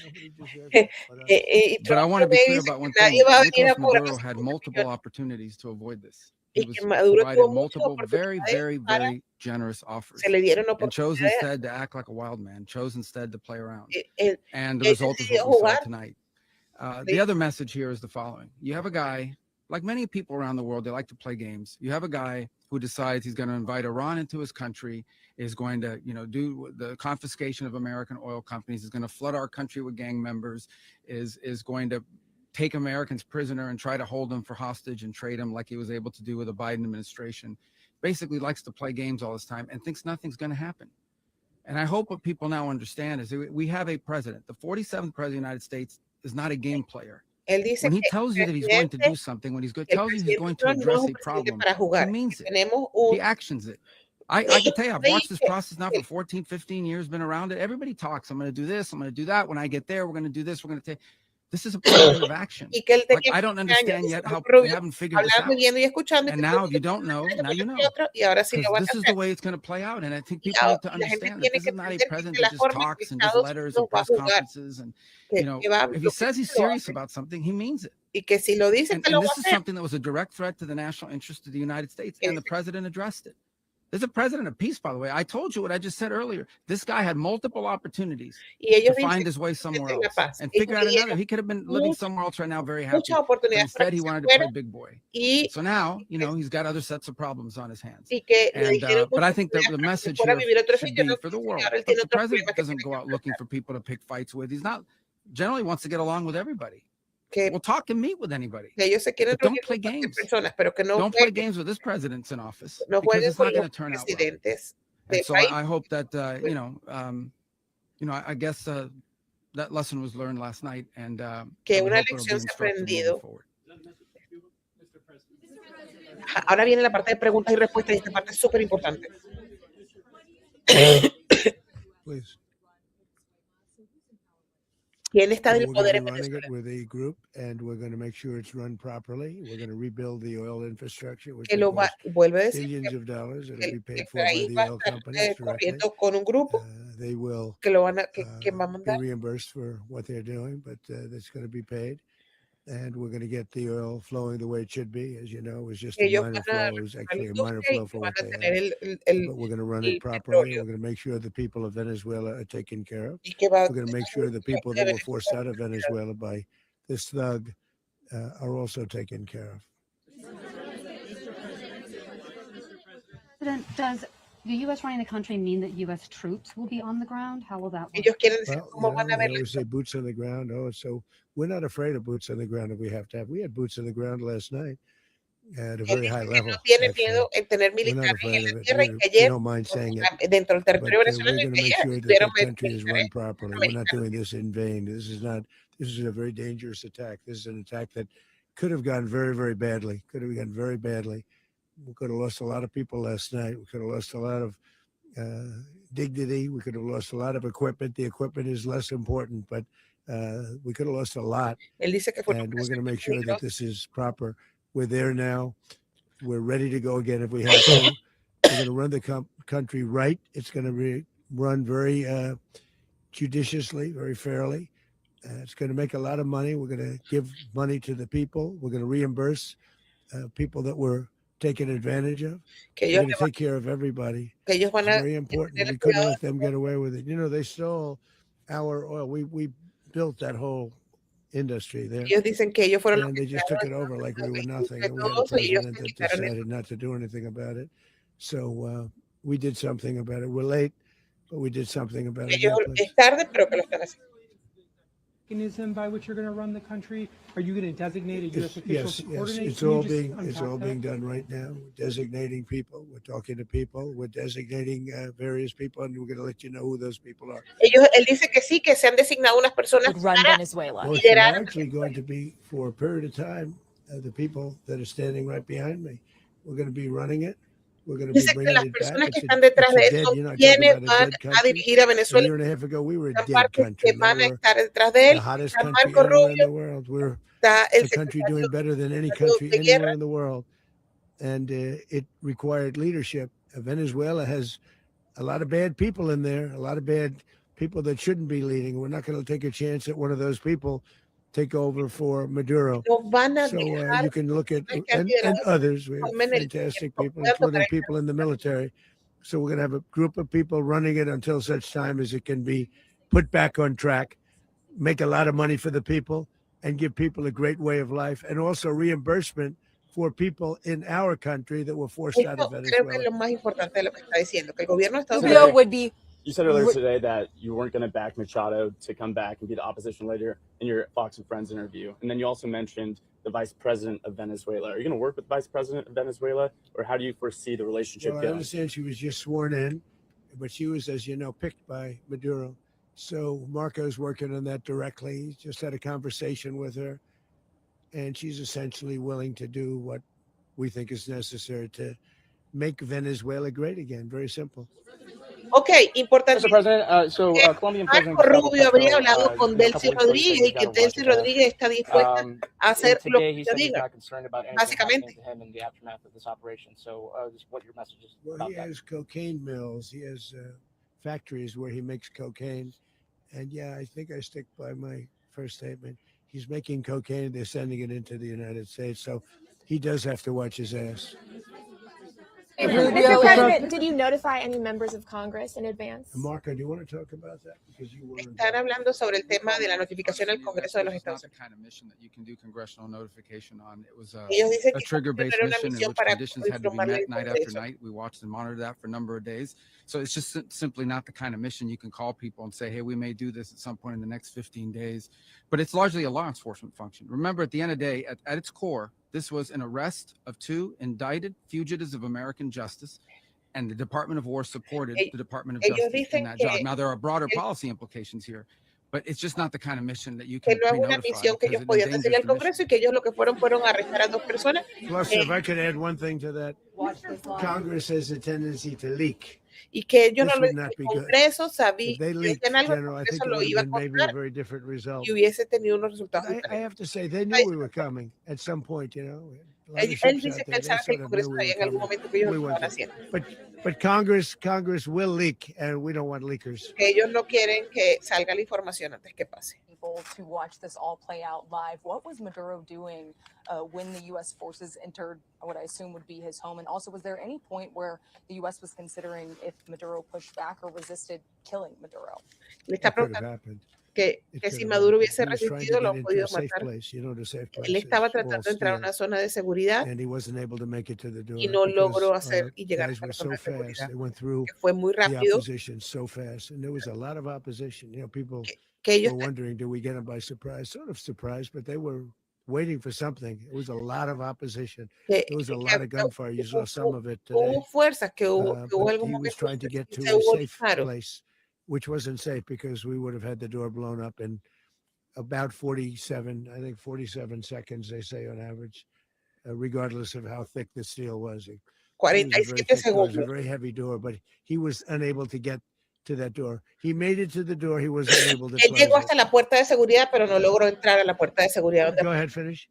Nobody deserves it. Y but I Trump want to be también clear dice about one que nadie thing. va a venir Nicolas a cobrar Maduro esos had 50 multiple millones. opportunities to avoid this. Y He que was Maduro provided tuvo muchas multiple very, oportunidades para, very generous offers se le dieron and chose oportunidades. instead to act like a wild man, chose instead to play around. Él And the result is decidió what we saw jugar. tonight. The other message here is the following. You have a guy, like many people around the world, they like to play games. You have a guy who decides he's going to invite Iran into his country, is going to, do the confiscation of American oil companies, is going to flood our country with gang members, is going to take Americans prisoner and try to hold them for hostage and trade them like he was able to do with the Biden administration. Basically likes to play games all this time and thinks nothing's going to happen. And I hope what people now understand is that we have a president. The 47th president of the United States is not a game player. Él dice When he que tells you that he's going to do something, when he el tells you he's presidente going to Trump no es address un a presidente problem, para he jugar. means it. Tenemos He un actions it. I can tell you, I've watched this país process now for 14, 15 years, been around it. Everybody talks. I'm going to do this. I'm going to do that. When I get there, we're going to do this. We're going to take. This is a president of action. y que él te Like, I don't understand yet how Rubio, we haven't figured this hablando, out. viendo y escuchando. And now, if you don't know, now you know. Y ahora sí Because lo van a this is the hacer. way it's going to play out. And I think Y people need to la gente understand that tiene this que is not a entender que president de la that just forma en que talks and does Estados letters Unidos and va a press jugar, conferences. And, que va, if he lo que says he's dice lo serious hace. about something, he means it. Y que si lo dice, que And lo va a this is hacer. something that was a direct threat to the national interest of the United States. And the president addressed it. There's a president of peace, by the way. I told you what I just said earlier. This guy had multiple opportunities Y ellos to find dicen his way somewhere de la else paz. and Ellos figure out another. dieron He could have been living muchas, somewhere else right now, very happy. muchas But oportunidades para instead, que he se wanted to play fuera big boy. y, So now, he's got other sets of problems on his hands. y que le And dijeron but I muchas think the oportunidades para que se message fuera a here vivir a otro should sitio. be No, for the y world. ahora él Look, tiene the otros president problemas que doesn't tiene go que out looking enfrentar. for people to pick fights with. He's not generally wants to get along with everybody. Que, We'll talk and meet with anybody. que ellos se quieren But don't reunir play con cualquier games. persona, pero que no Don't play jueguen, games with this president's in office no because jueguen it's con not going los to turn out well. presidentes And del so país. I hope that I guess that lesson was learned last night, and Que I would una hope it'll be lección se ha instructive moving aprendido. forward. Ahora viene la parte de preguntas y respuestas y esta parte es súper importante. Please. ¿Quién está Well, del we're poder going en to be running it Venezuela? with a group, and we're going to make sure it's run properly. We're going to rebuild the oil infrastructure, which Que will lo va, cost vuelve a decir billions of dollars. It'll be paid que for by ahí the va a oil estar companies directly. corriendo con un grupo They will que lo van a, que va a be mandar. reimbursed for what they're doing, but that's going to be paid. And we're going to get the oil flowing the way it should be. As you know, it was just a Ellos minor van a flow. It was la actually a industria minor y flow que for van what a they tener had. But we're going to run it properly. petróleo We're going to make sure the people of Venezuela are taken care of. y que va a We're going to make sure the people that were forced out of Venezuela by this thug are also taken care of. President, does the U.S. running the country mean that U.S. troops will be on the ground? How will that work? Ellos quieren decir Well, cómo van a they ver always say boots on the ground. Oh, so we're not afraid of boots on the ground if we have to have. We had boots on the ground last night at a very high level. no tiene actually. miedo en tener We're not militares afraid en of la it. tierra y We que ayer don't mind saying it. dentro del But territorio we're venezolano going to que make ayer sure that estuvieron the country is run militares properly. We're not doing this in vain. This is a very dangerous attack. This is an attack that could have gone very, very badly. Could have gone very badly. We could have lost a lot of people last night. We could have lost a lot of dignity. We could have lost a lot of equipment. The equipment is less important, but we could have lost a lot. Él dice que fue And we're going to make sure that this is proper. We're there now. We're ready to go again if we have to. We're going to run the country right. It's going to be run very judiciously, very fairly. It's going to make a lot of money. We're going to give money to the people. We're going to reimburse people that were taken advantage of. que We're ellos, going to take care of everybody. que ellos van It's a very important. tener We couldn't cuidado. let them get away with it. They stole our oil. We built that whole industry there. Ellos dicen que ellos fueron los And que they just took it crearon over like we were el nothing. de And we had a todos y ellos president that quitaron el- decided not to do anything about it. So we did something about it. We're late, but we did something about it. ellos Yeah, please. es tarde, pero que lo están haciendo. mechanism by which you're going to run the country? Are you going to designate a U.S. official Yes, to yes, coordinate? it's Can you all just being unpack that? done right now. We're designating people. We're talking to people. We're designating various people, and we're going to let you know who those people are. Él dice que sí, que se han designado unas personas Would run para Venezuela. Well, it's liderar. largely going to be for a period of time. The people that are standing right behind me, we're going to be running it. We're going to be Dice que bringing las it back. personas que It's están detrás a de él dead. son You're not talking quienes about a van dead a country. dirigir a A Venezuela. year and a half ago, we were a Las dead partes country. que Now van a we're estar detrás de the él. hottest Está country Marco anywhere in Rubio, the world. We're está el a country doing secretario better than any de country Guerra. anywhere in the world. And it required leadership. Venezuela has a lot of bad people in there, a lot of bad people that shouldn't be leading. We're not going to take a chance that one of those people take over for Maduro. No van a So dejar you can look at, personas que han and liderado others. We have tomen el fantastic tiempo, people, pueda tomar including el people in the military. So we're going to have a group of people running it until such time as it can be put back on track, make a lot of money for the people, and give people a great way of life, and also reimbursement for people in our country that were forced out of Esto creo que es Venezuela. lo más importante de lo que está diciendo, que el gobierno de Estados Rubio Unidos would be. You said earlier today that you weren't going to back Machado to come back and be the opposition leader in your Fox and Friends interview. And then you also mentioned the vice president of Venezuela. Are you going to work with the vice president of Venezuela, or how do you foresee the relationship Well, I going? understand she was just sworn in, but she was, as you know, picked by Maduro. So Marco's working on that directly. He just had a conversation with her, and she's essentially willing to do what we think is necessary to make Venezuela great again. Very simple. Ok, importante. Mr. President, Colombian President Marco Gustavo Rubio habría Petro, hablado con a Delcy couple weeks ago, he said Rodríguez y he's que got a Delcy watch death. Rodríguez está dispuesta a hacer lo Today que he ella said he's diga. not concerned about anything Básicamente. happening to him in the aftermath of this operation. So, just what your message is Well, about he that. has cocaine mills. He has factories where he makes cocaine. And yeah, I think I stick by my first statement. He's making cocaine. They're sending it into the United States. So he does have to watch his ass. Rubio Mr. is. President, did you notify any members of Congress in advance? Marco, do you want to talk about that? Because you weren't. Están hablando sobre el tema de la notificación al Congreso de los It's not Estados the Unidos. kind of mission that you can do congressional notification on. It was Ellos dicen a que trigger-based era una mission in misión which para conditions had to be informarle met al night after Congreso. night. We watched and monitored that for a number of days. So it's just simply not the kind of mission you can call people and say, hey, we may do this at some point in the next 15 days. But it's largely a law enforcement function. Remember, at the end of the day, at its core, this was an arrest of 2 indicted fugitives of American justice, and the Department of War supported the Department of Justice in that job. Now, there are broader policy implications here, but it's just not the kind of mission that you Que can no es una pre-notify misión que because ellos it podían decirle endangers al the mission. Congreso y que ellos lo que fueron a arrestar a 2 personas. Plus, if I could add one thing to that, Congress has a tendency to leak. Y que ellos This no lo would not el be good. Congreso sabía If they que leaked, decían algo, el General, I think Congreso it lo would iba a have been maybe a contar very different result. y hubiese tenido unos resultados I diferentes. have to say, they knew we were coming at some point, you know. A lot of Él ships dice out que there, él they sabe que el sort of knew Congreso we sabía were en algún coming. momento que ellos We lo want estaban to, haciendo. but Congress will leak, and we don't want leakers. Que ellos no quieren que salga la información antes que pase. People to watch this all play out live. What was Maduro doing when the U.S. forces entered what I assume would be his home? And also, was there any point where the U.S. was considering if Maduro pushed back or resisted killing Maduro? Le está It could have preguntando happened. que si Maduro hubiese resistido, lo han podido Safe matar. place. You know, the safe place Él estaba is all tratando de entrar a steel, una zona de seguridad and he wasn't able to make it to the door y no because logró hacer our y llegar guys a la were so zona de fast. seguridad. They went through Que fue muy the rápido. opposition so fast, and there was a lot of opposition. You know, people Que ellos were wondering, do we get them by surprise? Sort of surprise, but they were waiting for something. It was a lot of opposition. There was a lot of gunfire. You saw some of it today. Hubo fuerzas, que hubo But algún he was momento trying to get que to se a hubo safe disparos. place, which wasn't safe because we would have had the door blown up in about 47 seconds, they say on average, regardless of how thick the steel was. It was a very 47 thick door, it was a segundos. very heavy door, but he was unable to get to that door. He made it to the door. He was unable to Él close llegó it. hasta la puerta de seguridad, pero no logró entrar a la puerta de seguridad. Go ahead, finish.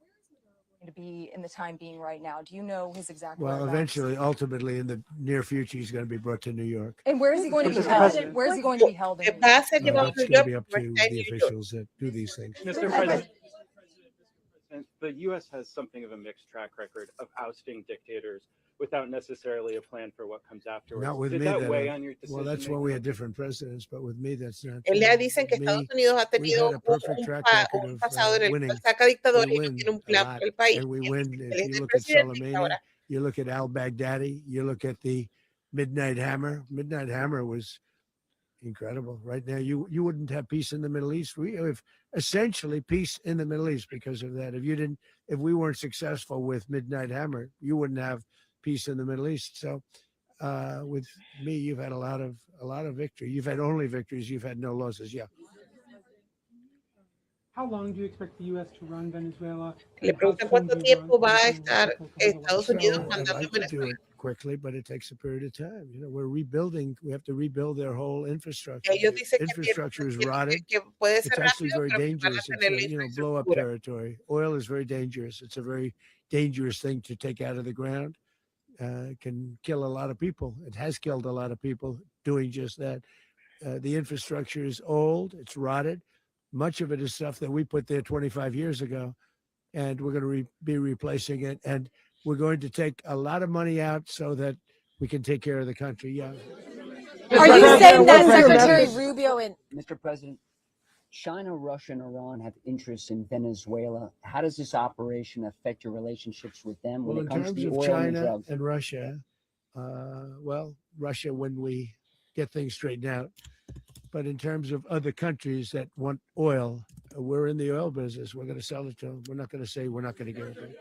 To be in the time being right now. Do you know his exact Well, whereabouts? eventually, ultimately, in the near future, he's going to be brought to New York. And where is he going to be Mr. held? President. Where is he going to be held? In Va a ser llevado a That's New going to York, be up pero to está en the New York. officials that do these things. Mr. President. The U.S. has something of a mixed track record of ousting dictators without necessarily a plan for what comes afterwards. Not with Did me. that weigh on your decision? Well, that's why we had different presidents, but with me, that's not Él true. le dicen que Me, Estados Unidos ha we've tenido had a perfect track record un of pasado en el winning. cual saca dictador We y no win tiene un a plan lot, para el país. and we Y win. él If es you el look at presidente y Soleimani, ahora you look at al-Baghdadi, you look at the Midnight Hammer. Midnight Hammer was, incredible. Right now, you wouldn't have peace in the Middle East. We have essentially peace in the Middle East because of that. If we weren't successful with Midnight Hammer, you wouldn't have peace in the Middle East. So, with me, you've had a lot of victory. You've had only victories. You've had no losses. Yeah. How long do you expect the U.S. to run Venezuela? Le And how preguntan soon cuánto do you tiempo va a envision estar people to hold Estados elections? Unidos So I'd mandando a like to do Venezuela. it quickly, but it takes a period of time. We're rebuilding. We have to rebuild their whole infrastructure. Ellos dicen que Infrastructure is que rotted. puede ser It's actually rápido, very pero que van a dangerous. It's tener la blow up infraestructura. territory. Oil is very dangerous. It's a very dangerous thing to take out of the ground. It can kill a lot of people. It has killed a lot of people doing just that. The infrastructure is old. It's rotted. Much of it is stuff that we put there 25 years ago, and we're going to be replacing it. And we're going to take a lot of money out so that we can take care of the country. Yeah. Are you saying that Secretary Rubio and Mr. President, China, Russia, and Iran have interests in Venezuela. How does this operation affect your relationships with them when Well, it in comes to terms the of oil and the China drugs? and Russia, Russia, when we get things straightened out. But in terms of other countries that want oil, we're in the oil business. We're going to sell it to them. We're not going to say we're not going to give it to them.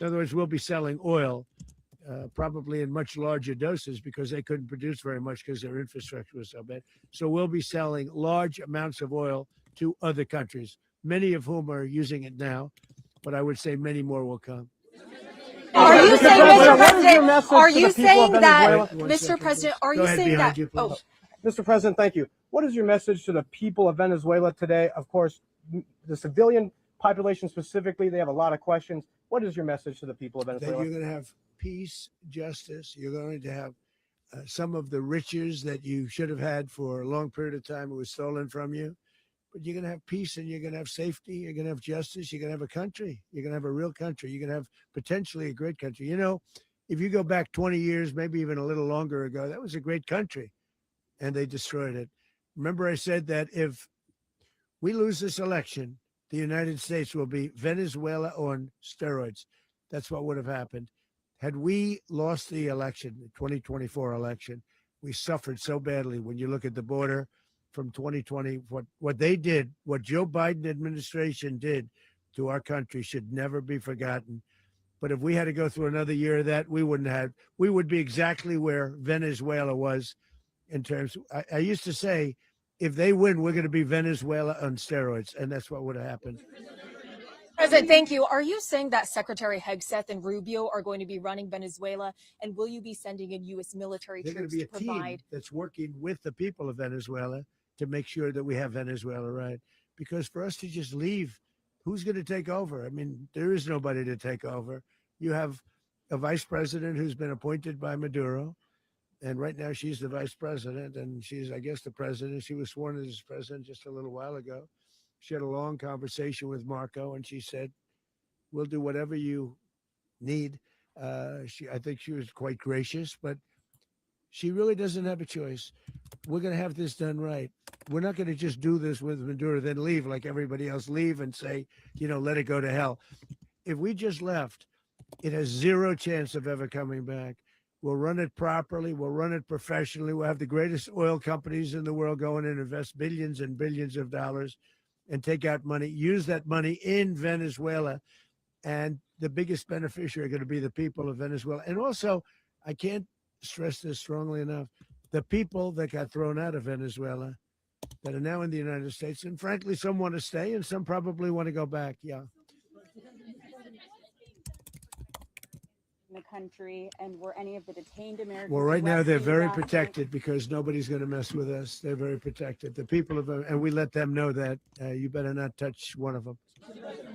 In other words, we'll be selling oil probably in much larger doses because they couldn't produce very much because their infrastructure was so bad. So we'll be selling large amounts of oil to other countries, many of whom are using it now, but I would say many more will come. Are you saying, Mr. President, are you saying that, Wait, Mr. second, President, please. are Go you ahead, saying behind that, you, please. Mr. President, thank you. What is your message to the people of Venezuela today? Of course, the civilian population specifically, they have a lot of questions. What is your message to the people of That Venezuela? you're going to have peace, justice. You're going to have some of the riches that you should have had for a long period of time. It was stolen from you. But you're going to have peace and you're going to have safety. You're going to have justice. You're going to have a country. You're going to have a real country. You're going to have potentially a great country. If you go back 20 years, maybe even a little longer ago, that was a great country and they destroyed it. Remember, I said that if we lose this election, the United States will be Venezuela on steroids. That's what would have happened. Had we lost the election, the 2024 election, we suffered so badly. When you look at the border from 2020, what they did, what Joe Biden administration did to our country should never be forgotten. But if we had to go through another year of that, we would be exactly where Venezuela was in terms. I used to say, if they win, we're going to be Venezuela on steroids. And that's what would have happened. President, thank you. Are you saying that Secretary Hegseth and Rubio are going to be running Venezuela, and will you be sending in U.S. military They're going troops to be to a team provide? that's working with the people of Venezuela to make sure that we have Venezuela right. Because for us to just leave, who's going to take over? I mean, there is nobody to take over. You have a vice president who's been appointed by Maduro. And right now she's the vice president and she's, I guess, the president. She was sworn in as president just a little while ago. She had a long conversation with Marco and she said, we'll do whatever you need. I think she was quite gracious, but she really doesn't have a choice. We're going to have this done right. We're not going to just do this with Maduro, then leave like everybody else, leave and say, let it go to hell. If we just left, it has zero chance of ever coming back. We'll run it properly. We'll run it professionally. We'll have the greatest oil companies in the world go in and invest billions and billions of dollars and take out money, use that money in Venezuela. And the biggest beneficiary are going to be the people of Venezuela. And also, I can't stress this strongly enough, the people that got thrown out of Venezuela that are now in the United States. And frankly, some want to stay and some probably want to go back. Yeah. The country, and were any of the detained Americans? Well, right now they're very arrested? protected because nobody's going to mess with us. They're very protected. The people of, and we let them know that you better not touch one of them.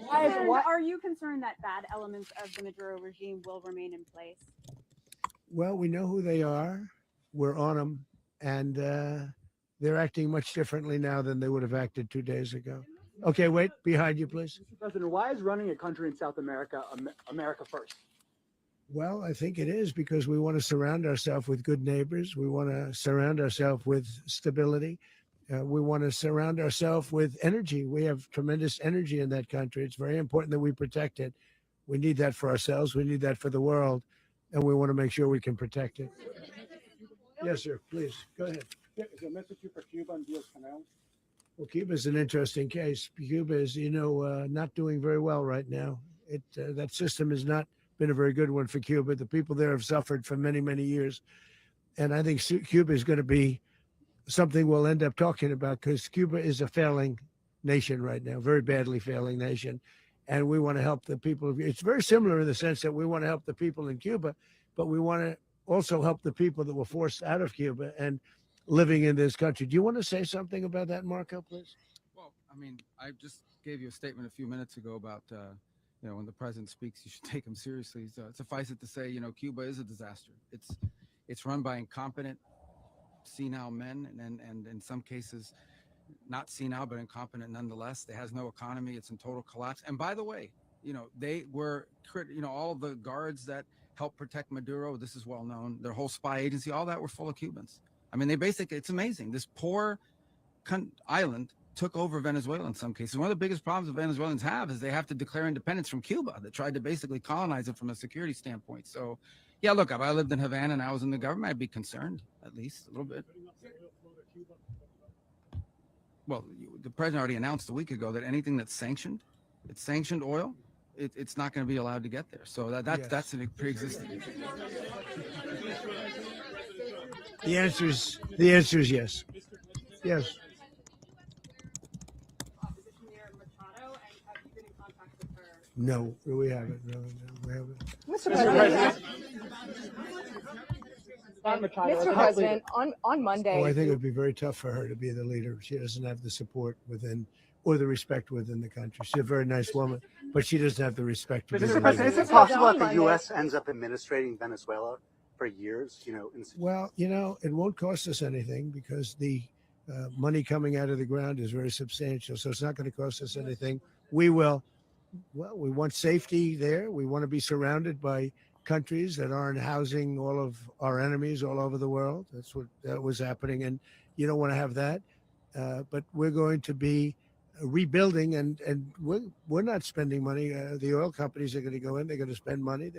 Are you concerned that bad elements of the Maduro regime will remain in place? Well, we know who they are. We're on them, and they're acting much differently now than they would have acted 2 days ago. Okay, wait, behind you, please. Mr. President, why is running a country in South America America first? Well, I think it is because we want to surround ourselves with good neighbors. We want to surround ourselves with stability. We want to surround ourselves with energy. We have tremendous energy in that country. It's very important that we protect it. We need that for ourselves. We need that for the world. And we want to make sure we can protect it. Yes, sir. Please, go ahead. Is there a message for Cuba and Diaz-Canel? Well, Cuba is an interesting case. Cuba is, not doing very well right now. That system has not been a very good one for Cuba. The people there have suffered for many, many years. And I think Cuba is going to be something we'll end up talking about because Cuba is a failing nation right now, very badly failing nation. And we want to help the people. It's very similar in the sense that we want to help the people in Cuba, but we want to also help the people that were forced out of Cuba and living in this country. Do you want to say something about that, Marco, please? Well, I mean, I just gave you a statement a few minutes ago about, when the president speaks, you should take him seriously. So suffice it to say, Cuba is a disaster. It's run by incompetent, senile men, and in some cases, not senile, but incompetent nonetheless. It has no economy. It's in total collapse. And by the way, they were, all of the guards that helped protect Maduro, this is well known, their whole spy agency, all that were full of Cubans. I mean, it's amazing. This poor island took over Venezuela in some cases. One of the biggest problems the Venezuelans have is they have to declare independence from Cuba that tried to basically colonize it from a security standpoint. So, yeah, look, if I lived in Havana and I was in the government, I'd be concerned, at least a little bit. Well, the president already announced a week ago that anything that's sanctioned oil, it's not going to be allowed to get there. So that's a pre-existing. The answer is yes. Yes. No, we haven't. No, we haven't. Mr. President. Mr. President, on Monday. Oh, I think it would be very tough for her to be the leader. She doesn't have the support within or the respect within the country. She's a very nice woman, but she doesn't have the respect. Mr. President, is it possible that the U.S. ends up administrating Venezuela for years? Well, it won't cost us anything because the money coming out of the ground is very substantial. So it's not going to cost us anything. We will. Well, we want safety there. We want to be surrounded by countries that aren't housing all of our enemies all over the world. That's what that was happening. And you don't want to have that. But we're going to be rebuilding and we're not spending money. The oil companies are going to go in. They're going to spend money.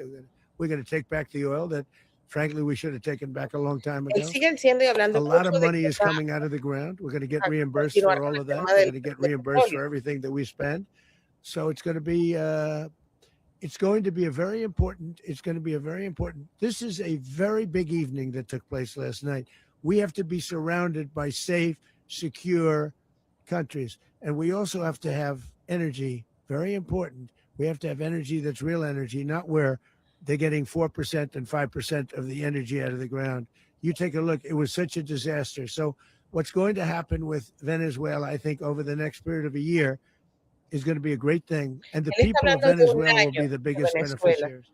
We're going to take back the oil that, frankly, we should have taken back a long time ago. A lot of money is coming out of the ground. We're going to get reimbursed for all of that. We're going to get reimbursed for everything that we spend. So it's going to be a very important. This is a very big evening that took place last night. We have to be surrounded by safe, secure countries. And we also have to have energy, very important. We have to have energy that's real energy, not where they're getting 4% and 5% of the energy out of the ground. You take a look, it was such a disaster. So what's going to happen with Venezuela, I think, over the next period of a year is going to be a great thing. And the people of Venezuela will be the biggest beneficiaries.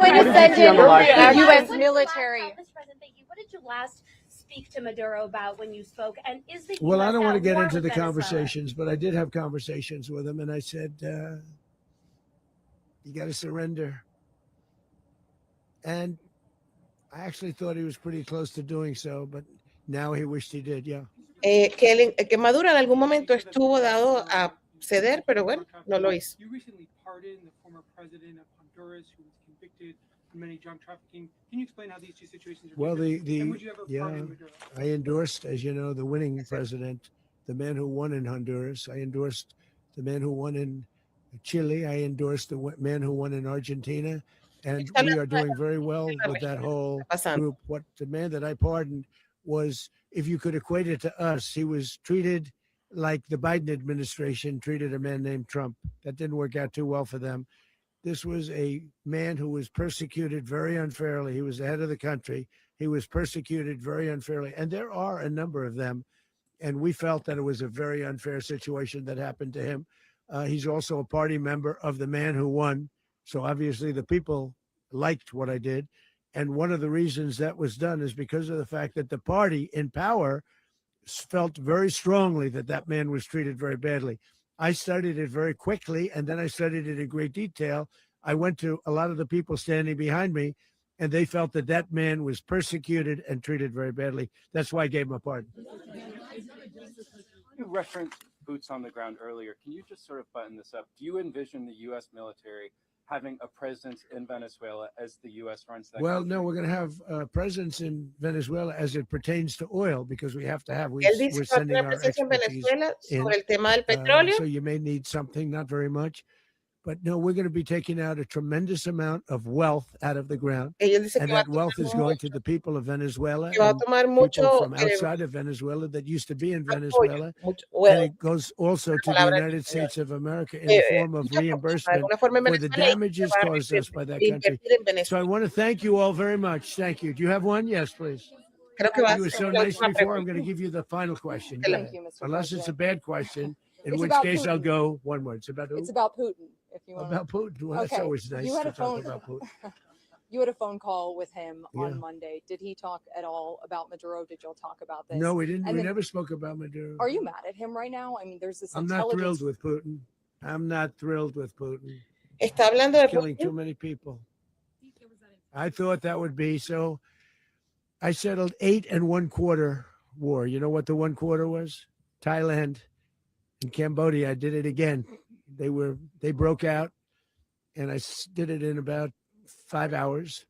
Going to send in the U.S. military. Mr. President, thank you. What did you last speak to Maduro about when you spoke? And is the Well, I US don't want to at get war into with the Venezuela? conversations, but I did have conversations with him, and I said, you got to surrender. And I actually thought he was pretty close to doing so, but now he wished he did, yeah. Que Maduro en algún momento estuvo dado a ceder, pero bueno, no lo hizo. You recently pardoned the former president of Honduras who was convicted of many drug trafficking. Can you explain how these two situations are Well, different? And would you ever pardon Maduro? I endorsed, as you know, the winning president, the man who won in Honduras. I endorsed the man who won in Chile. I endorsed the man who won in Argentina. And we are doing very well with that whole group. What the man that I pardoned was, if you could equate it to us, he was treated like the Biden administration treated a man named Trump. That didn't work out too well for them. This was a man who was persecuted very unfairly. He was the head of the country. He was persecuted very unfairly. And there are a number of them. And we felt that it was a very unfair situation that happened to him. He's also a party member of the man who won. So obviously the people liked what I did. And one of the reasons that was done is because of the fact that the party in power felt very strongly that that man was treated very badly. I studied it very quickly, and then I studied it in great detail. I went to a lot of the people standing behind me, and they felt that that man was persecuted and treated very badly. That's why I gave him a pardon. You referenced boots on the ground earlier. Can you just sort of button this up? Do you envision the U.S. military having a presence in Venezuela as the U.S. runs that Well, country? no, we're going to have a presence in Venezuela as it pertains to oil because we have to have. Él dice We're que va a sending tener our presencia en expertise Venezuela in. sobre el tema del petróleo. So you may need something, not very much, but no, we're going to be taking out a tremendous amount of wealth out of the ground, Ellos dicen and que va a that wealth is tomar going to the people of Venezuela que va a and tomar people mucho from outside of Venezuela that used to be in apoyo, Venezuela, mucho and wealth, it goes also una to the palabra en United español. States of America in the form of Muchas cosas, de reimbursement alguna forma en for the Venezuela y se damages va a caused us by that country. reinvertir en So Venezuela. I want to thank you all very much. Thank you. Do you have one? Yes, please. Creo que va a You were ser so la nice última before. I'm pregunta. going to give you the final question. Thank Go ahead. you, Mr. Unless it's a President. bad question, in It's which about case I'll Putin. go one word. It's about who? It's about Putin. If you want About Putin. Well, that's Okay. always nice You had to a talk phone. about Putin. You had a phone call with him Yeah. on Monday. Did he talk at all about Maduro? Did y'all talk about this? No, we didn't. And We then, never spoke about Maduro. are you mad at him right now? I mean, there's this I'm not intelligence. thrilled with Putin. I'm not thrilled with Putin. Está hablando He's de killing Putin. too many people. I thought that would be so. I settled 8 1/4 war. You know what the 1/4 was? Thailand and Cambodia. I did it again. They broke out, and I did it in about 5 hours,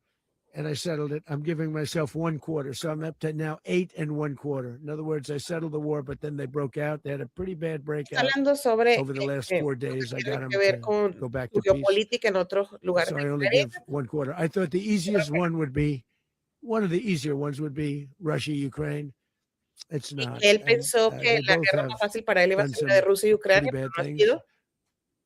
and I settled it. I'm giving myself 1/4, so I'm up to now 8 1/4. In other words, I settled the war, but then they broke out. They had a pretty bad Está breakout hablando sobre over the last 4 days. I got tiene them que ver to con go back su to peace. geopolítica en otros lugares So del I only planeta. give 1/4. I thought the easiest one would be one of the easier ones would be Russia, Ukraine. It's Y not. que él And pensó que they la both guerra have más fácil para él iba a done ser la de some Rusia y pretty Ucrania, pero bad no ha things. sido.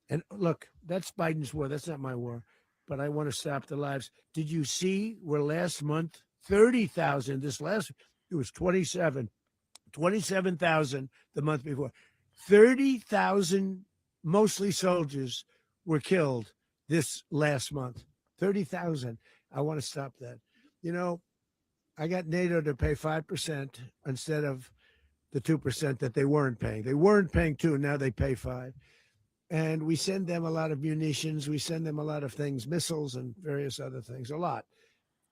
And look, that's Biden's war. That's not my war. But I want to stop the lives. Did you see where last month 30,000? It was 27,000 the month before. 30,000, mostly soldiers, were killed this last month. 30,000. I want to stop that. You know, I got NATO to pay 5% instead of the 2% that they weren't paying. They weren't paying 2, now they pay 5. And we send them a lot of munitions. We send them a lot of things, missiles and various other things, a lot.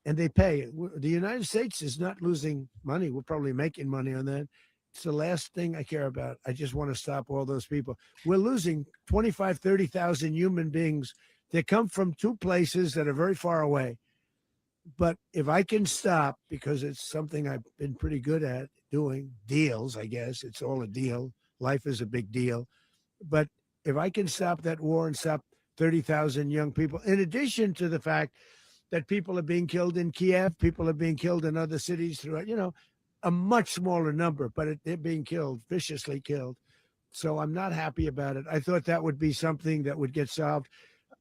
And they pay. The United States is not losing money. We're probably making money on that. It's the last thing I care about. I just want to stop all those people. We're losing 25, 30,000 human beings that come from 2 places that are very far away. But if I can stop, because it's something I've been pretty good at doing, deals, I guess. It's all a deal. Life is a big deal. But if I can stop that war and stop 30,000 young people, in addition to the fact that people are being killed in Kiev, people are being killed in other cities throughout, a much smaller number, but they're being killed, viciously killed. So I'm not happy about it. I thought that would be something that would get solved.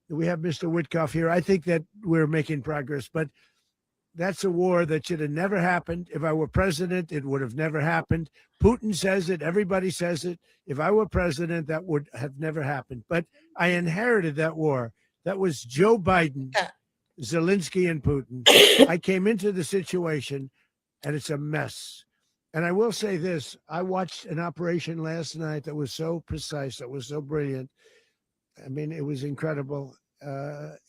We have Mr. Witkoff here. I think that we're making progress, but that's a war that should have never happened. If I were president, it would have never happened. Putin says it. Everybody says it. If I were president, that would have never happened. But I inherited that war. That was Joe Biden, Zelensky, and Putin. I came into the situation, and it's a mess. And I will say this. I watched an operation last night that was so precise, that was so brilliant. I mean, it was incredible.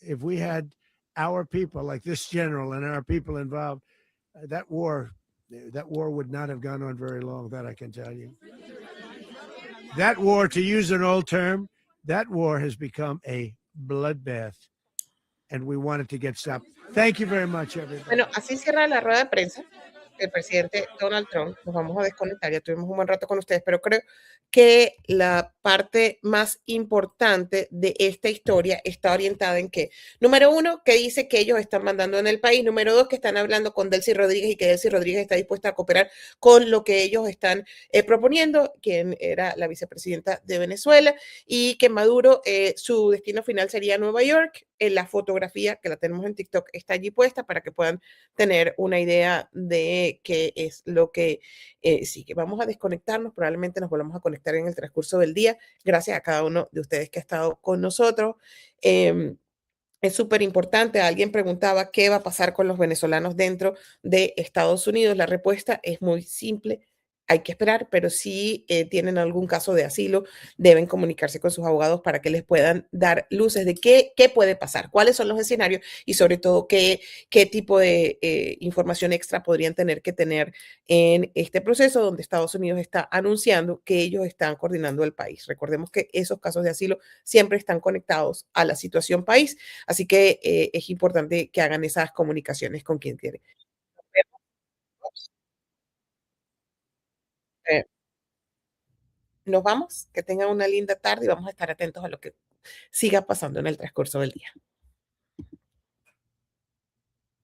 If we had our people, like this general and our people involved, that war would not have gone on very long, that I can tell you. That war, to use an old term, that war has become a bloodbath, and we want it to get stopped. Thank you very much, everybody. Bueno, así cierra la rueda de prensa el presidente Donald Trump. Nos vamos a desconectar, ya tuvimos un buen rato con ustedes, pero creo que la parte más importante de esta historia está orientada en que, número 1, que dice que ellos están mandando en el país, número 2, que están hablando con Delcy Rodríguez y que Delcy Rodríguez está dispuesta a cooperar con lo que ellos están proponiendo, quien era la vicepresidenta de Venezuela, y que Maduro, su destino final sería Nueva York. La fotografía que la tenemos en TikTok está allí puesta para que puedan tener una idea de qué es lo que sigue. Vamos a desconectarnos, probablemente nos volvamos a conectar en el transcurso del día. Gracias a cada uno de ustedes que ha estado con nosotros. Es súper importante. Alguien preguntaba qué va a pasar con los venezolanos dentro de Estados Unidos. La respuesta es muy simple. hay que esperar, pero si tienen algún caso de asilo, deben comunicarse con sus abogados para que les puedan dar luces de qué puede pasar, cuáles son los escenarios y sobre todo qué tipo de información extra podrían tener que tener en este proceso donde Estados Unidos está anunciando que ellos están coordinando el país. Recordemos que esos casos de asilo siempre están conectados a la situación país, así que es importante que hagan esas comunicaciones con quien quiere. Eh, Nos vamos, que tengan una linda tarde y vamos a estar atentos a lo que siga pasando en el transcurso del día.